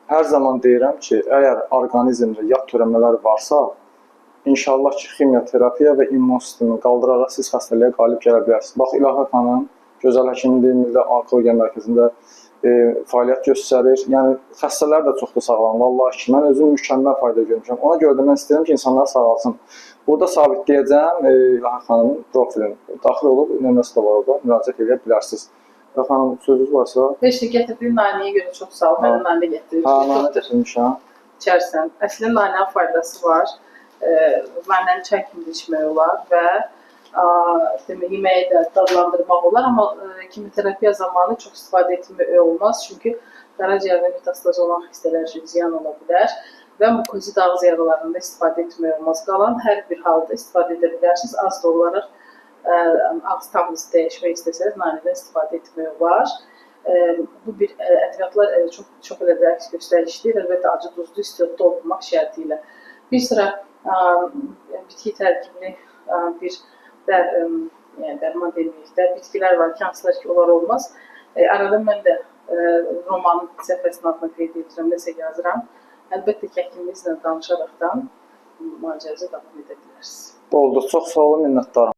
hər zaman deyirəm ki, əgər orqanizmdə yad törəmələr varsa, İnşallah ki, ximioterapiya və immun sistemini qaldıraraq siz xəstəliyə qalib gələ bilərsiniz. Bax, İlahə xanım Gözəl Həkimliyi Milli Onkologiya Mərkəzində fəaliyyət göstərir. Yəni, xəstələr də çoxdur sağlam. Vallahi ki, mən özüm mükəmməl fayda görmüşəm. Ona görə də mən istəyirəm ki, insanlar sağalsın. Burada sabitləyəcəm İlahə xanımın profilini. Daxil olub, nömrəsi də var orada, müraciət edə bilərsiniz. İlahə xanım, sözünüz varsa? Heç də gətirdiyin nanəyə görə çox sağ ol. Mən nanə gətirdim. Hə, nanə gətirmişəm. İçərsən. Əslində nanənin faydası var. Nanəni çay kimi içmək olar və yeməyi də dadlandırmaq olar, amma kimyoterapiya zamanı çox istifadə etmək olmaz, çünki qaraciyərdə metastaz olan xəstələr üçün ziyan ola bilər və mukozit ağız yaralarında istifadə etmək olmaz. Qalan hər bir halda istifadə edə bilərsiniz. Az da olaraq ağız tamınızı dəyişmək istəsəniz, nanədən istifadə etmək olar. Bu bir ədviyyatlar çox elə də əks göstərişdir. Əlbəttə, acı duzlu istiotda olmaq şərti ilə. Bir sıra bitki tərkibli bir dərman deməyik də, bitkilər var ki, hansılar ki, onlar olmaz. Arada mən də romanın səhifəsinin adına qeyd edirəm, nəsə yazıram. Əlbəttə ki, həkiminizlə danışaraqdan müalicənizə davam edə bilərsiniz. Oldu, çox sağ olun, minnətdarım.